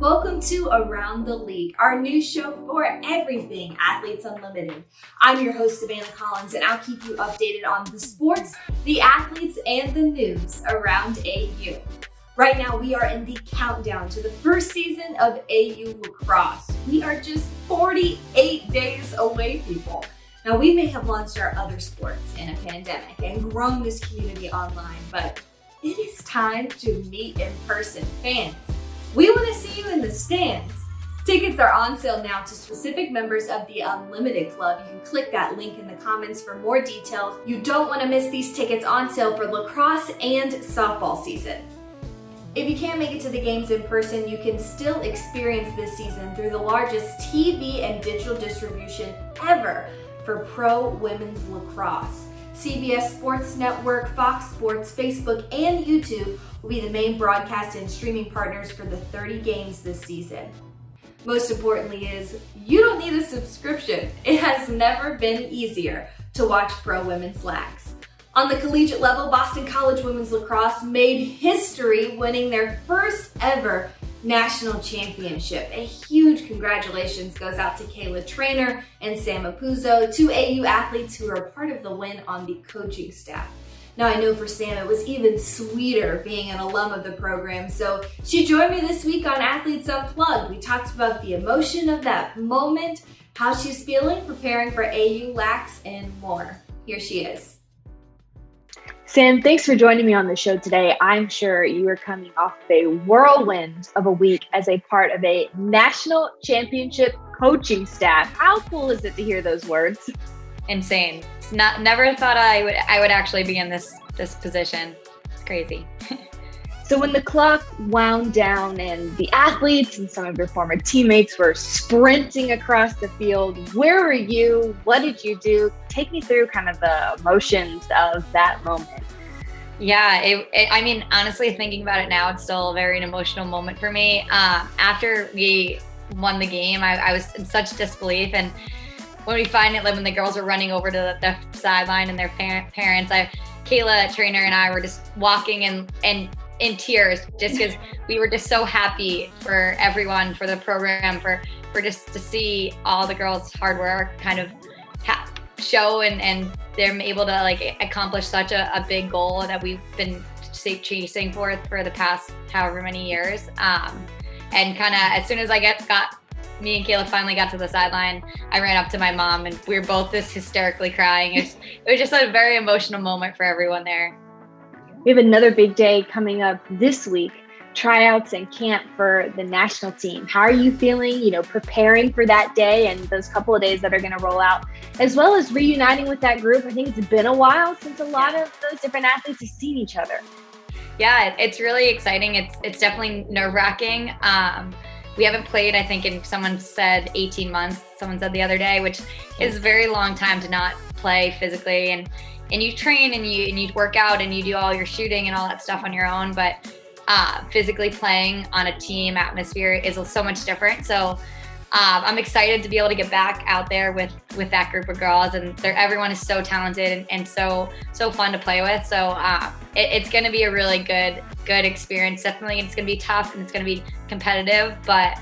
Welcome to Around the League, our new show for everything Athletes Unlimited. I'm your host, Savannah Collins, and I'll keep you updated on the sports, the athletes, and the news around AU. Right now, we are in the countdown to the first season of AU Lacrosse. We are just 48 days away, people. Now, we may have launched our other sports in a pandemic and grown this community online, but it is time to meet in person fans. We want to see you in the stands. Tickets are on sale now to specific members of the Unlimited Club. You can click that link in the comments for more details. You don't want to miss these tickets on sale for lacrosse and softball season. If you can't make it to the games in person, you can still experience this season through the largest TV and digital distribution ever for pro women's lacrosse. CBS Sports Network, Fox Sports, Facebook, and YouTube will be the main broadcast and streaming partners for the 30 games this season. Most importantly is, you don't need a subscription. It has never been easier to watch pro women's lacs. On the collegiate level, Boston College Women's Lacrosse made history winning their first ever national championship. A huge congratulations goes out to Kayla Trainer and Sam Apuzzo, two AU athletes who are a part of the win on the coaching staff. Now, I know for Sam it was even sweeter being an alum of the program, so she joined me this week on Athletes Unplugged. We talked about the emotion of that moment, how she's feeling, preparing for AU lacs, and more. Here she is. Sam, thanks for joining me on the show today. I'm sure you are coming off a whirlwind of a week as a part of a national championship coaching staff. How cool is it to hear those words? Insane. Never thought I would actually be in this position. It's crazy. So when the clock wound down and the athletes and some of your former teammates were sprinting across the field, where were you? What did you do? Take me through kind of the emotions of that moment. Yeah, I mean, honestly, thinking about it now, it's still a very emotional moment for me. After we won the game, I was in such disbelief. And when when the girls were running over to the sideline and their parents, Kayla Trainer and I were just walking and in tears, just because we were just so happy for everyone, for the program, for just to see all the girls' hard work kind of show and they're able to accomplish such a big goal that we've been chasing for the past however many years. And kind of as soon as me and Kayla finally got to the sideline, I ran up to my mom and we were both just hysterically crying. It was just a very emotional moment for everyone there. We have another big day coming up this week, tryouts and camp for the national team. How are you feeling, preparing for that day and those couple of days that are going to roll out, as well as reuniting with that group? I think it's been a while since a lot of those different athletes have seen each other. Yeah, it's really exciting. It's definitely nerve-wracking. We haven't played, I think, someone said 18 months, someone said the other day, which is a very long time to not play physically. And you train and you work out and you do all your shooting and all that stuff on your own, but physically playing on a team atmosphere is so much different. So I'm excited to be able to get back out there with that group of girls, and everyone is so talented and so fun to play with. So it's going to be a really good experience. Definitely, it's going to be tough and it's going to be competitive, but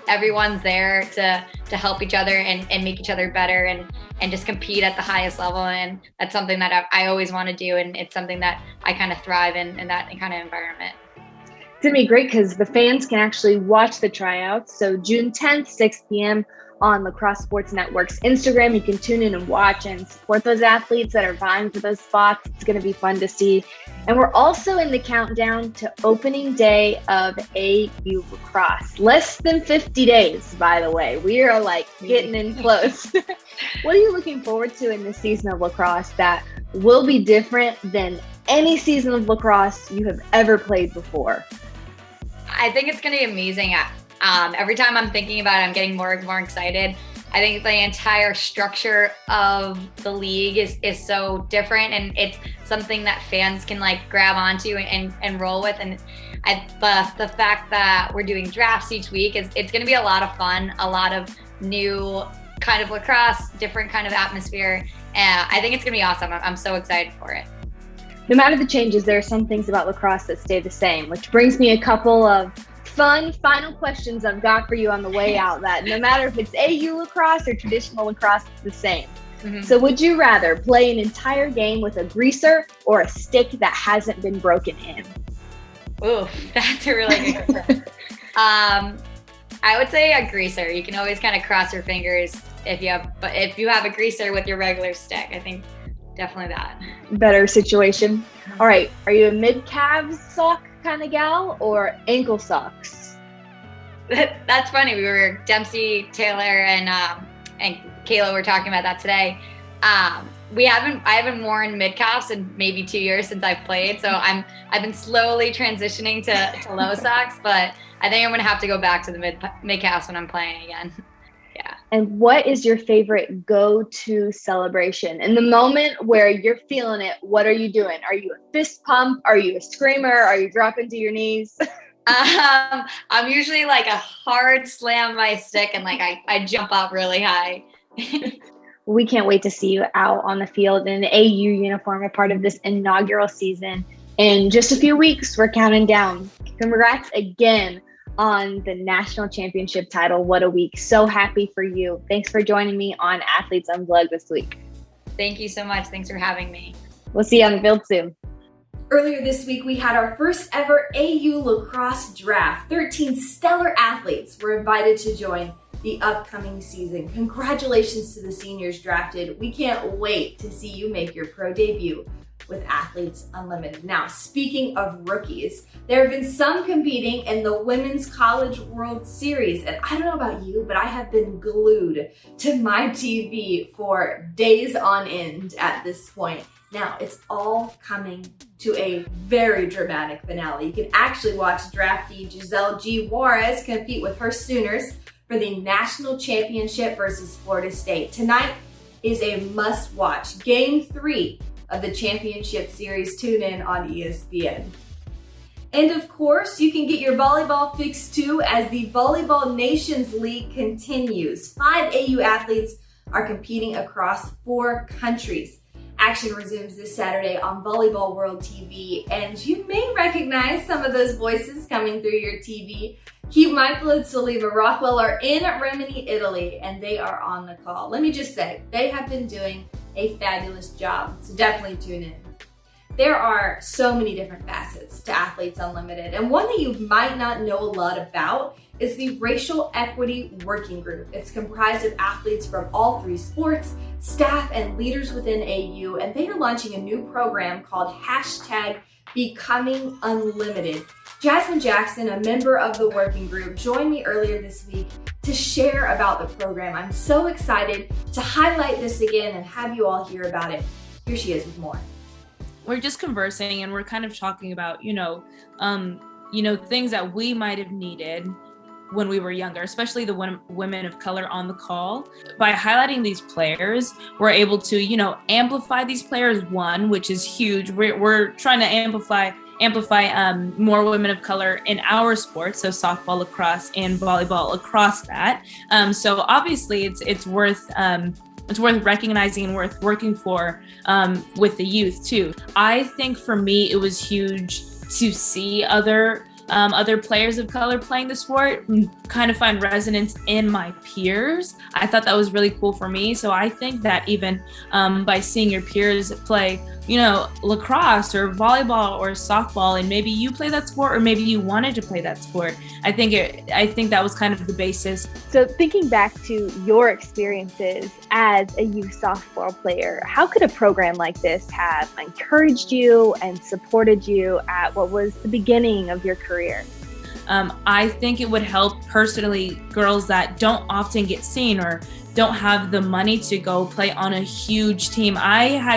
everyone's there to help each other and make each other better and just compete at the highest level. And that's something that I always want to do. And it's something that I kind of thrive in that kind of environment. It's going to be great because the fans can actually watch the tryouts. So June 10th, 6 p.m. on Lacrosse Sports Network's Instagram. You can tune in and watch and support those athletes that are vying for those spots. It's going to be fun to see. And we're also in the countdown to opening day of AU Lacrosse. Less than 50 days, by the way. We are getting in close. What are you looking forward to in this season of lacrosse that will be different than any season of lacrosse you have ever played before? I think it's going to be amazing. Every time I'm thinking about it, I'm getting more and more excited. I think the entire structure of the league is so different, and it's something that fans can grab onto and roll with. And the fact that we're doing drafts each week it's going to be a lot of fun, a lot of new kind of lacrosse, different kind of atmosphere. I think it's going to be awesome. I'm so excited for it. No matter the changes, there are some things about lacrosse that stay the same, which brings me a couple of fun final questions I've got for you on the way out that no matter if it's AU lacrosse or traditional lacrosse, it's the same. Mm-hmm. So would you rather play an entire game with a greaser or a stick that hasn't been broken in? Ooh, that's a really good question. I would say a greaser. You can always kind of cross your fingers if you have a greaser with your regular stick. I think definitely that. Better situation. All right. Are you a mid-calves sock kind of gal or ankle socks? That's funny. We were Dempsey, Taylor, and Kayla were talking about that today. I haven't worn mid-calves in maybe 2 years since I've played, so I've been slowly transitioning to low socks, but I think I'm gonna have to go back to the mid-calves when I'm playing again. Yeah. And what is your favorite go-to celebration? In the moment where you're feeling it, what are you doing? Are you a fist pump? Are you a screamer? Are you dropping to your knees? I'm usually like a hard slam my stick and like I jump up really high. We can't wait to see you out on the field in an AU uniform, a part of this inaugural season. In just a few weeks, we're counting down. Congrats again on the national championship title. What a week. So happy for you. Thanks for joining me on Athletes Unplugged this week. Thank you so much. Thanks for having me. We'll see you on the field soon. Earlier this week, we had our first ever AU Lacrosse Draft. 13 stellar athletes were invited to join the upcoming season. Congratulations to the seniors drafted. We can't wait to see you make your pro debut with Athletes Unlimited. Now, speaking of rookies, there have been some competing in the Women's College World Series. And I don't know about you, but I have been glued to my TV for days on end at this point. Now, it's all coming to a very dramatic finale. You can actually watch draftee Giselle G. Juarez compete with her Sooners for the national championship versus Florida State. Tonight is a must-watch. Game 3 of the championship series. Tune in on ESPN. And of course, you can get your volleyball fix too as the Volleyball Nations League continues. 5 AU athletes are competing across 4 countries. Action resumes this Saturday on Volleyball World TV, and you may recognize some of those voices coming through your TV. Keep mindful that Soliva Rockwell are in Rimini, Italy, and they are on the call. Let me just say, they have been doing a fabulous job, so definitely tune in. There are so many different facets to Athletes Unlimited, and one that you might not know a lot about is the Racial Equity Working Group. It's comprised of athletes from all 3 sports, staff, and leaders within AU, and they are launching a new program called #BecomingUnlimited. Jazmyn Jackson, a member of the working group, joined me earlier this week to share about the program. I'm so excited to highlight this again and have you all hear about it. Here she is with more. We're just conversing and we're kind of talking about, things that we might have needed when we were younger, especially the women of color on the call. By highlighting these players, we're able to, amplify these players, which is huge. We're trying to amplify more women of color in our sports, so softball, lacrosse, and volleyball across that. So obviously it's worth recognizing and worth working for with the youth too. I think for me, it was huge to see other players of color playing the sport, kind of find resonance in my peers. I thought that was really cool for me. So I think that even by seeing your peers play, lacrosse or volleyball or softball, and maybe you play that sport or maybe you wanted to play that sport, I think that was kind of the basis. So thinking back to your experiences as a youth softball player, how could a program like this have encouraged you and supported you at what was the beginning of your career? I think it would help personally girls that don't often get seen or don't have the money to go play on a huge team. I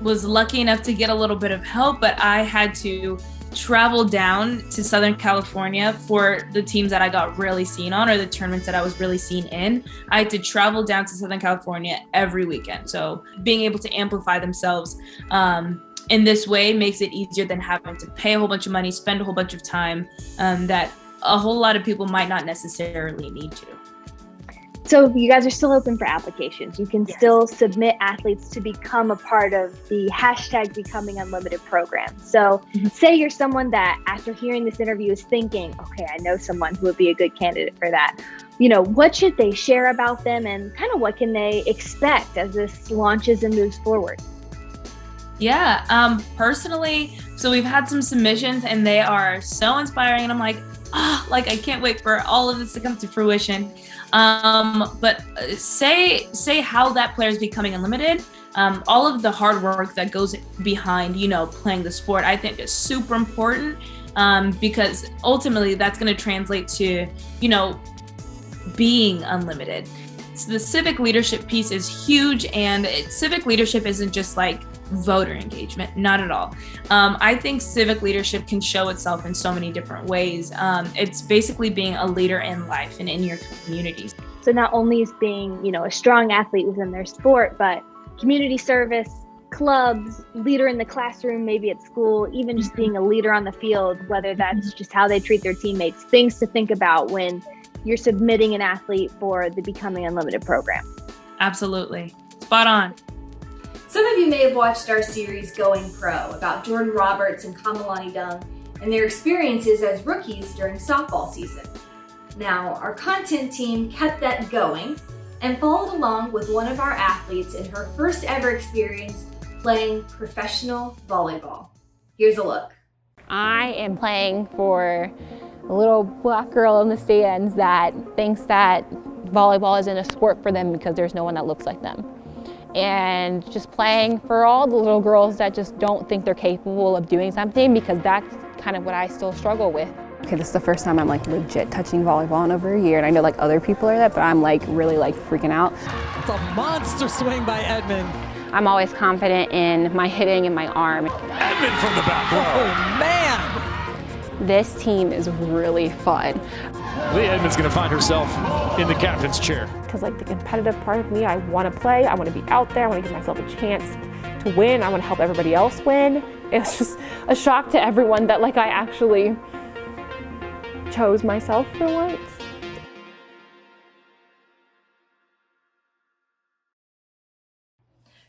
was lucky enough to get a little bit of help, but I had to travel down to Southern California for the teams that I got really seen on or the tournaments that I was really seen in. I had to travel down to Southern California every weekend. So being able to amplify themselves in this way makes it easier than having to pay a whole bunch of money, spend a whole bunch of time that a whole lot of people might not necessarily need to. So you guys are still open for applications. You can still submit athletes to become a part of the hashtag Becoming Unlimited program. So say you're someone that after hearing this interview is thinking, okay, I know someone who would be a good candidate for that. What should they share about them and kind of what can they expect as this launches and moves forward? Yeah, personally, so we've had some submissions and they are so inspiring, and I'm like, I can't wait for all of this to come to fruition. But say how that player is becoming unlimited. All of the hard work that goes behind, playing the sport, I think is super important, because ultimately that's going to translate to, being unlimited. So the civic leadership piece is huge, and civic leadership isn't just like voter engagement, not at all. I think civic leadership can show itself in so many different ways. It's basically being a leader in life and in your communities. So not only is being, a strong athlete within their sport, but community service, clubs, leader in the classroom, maybe at school, even just being a leader on the field, whether that's just how they treat their teammates, things to think about when you're submitting an athlete for the Becoming Unlimited program. Absolutely. Spot on. Some of you may have watched our series Going Pro about Jordan Roberts and Kamalani Dung and their experiences as rookies during softball season. Now, our content team kept that going and followed along with one of our athletes in her first ever experience playing professional volleyball. Here's a look. I am playing for a little black girl in the stands that thinks that volleyball isn't a sport for them because there's no one that looks like them. And just playing for all the little girls that just don't think they're capable of doing something, because that's kind of what I still struggle with. Okay, this is the first time I'm legit touching volleyball in over a year, and I know other people are that, but I'm really freaking out. It's a monster swing by Edmond. I'm always confident in my hitting and my arm. Edmond from the back row. Oh man! This team is really fun. Leah Edmond's going to find herself in the captain's chair. Because the competitive part of me, I want to play, I want to be out there, I want to give myself a chance to win, I want to help everybody else win. It's just a shock to everyone that I actually chose myself for once.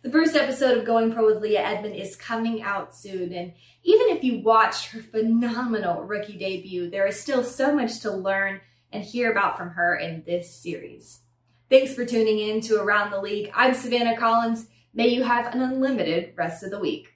The first episode of Going Pro with Leah Edmond is coming out soon, and even if you watched her phenomenal rookie debut, there is still so much to learn and hear about from her in this series. Thanks for tuning in to Around the League. I'm Savannah Collins. May you have an unlimited rest of the week.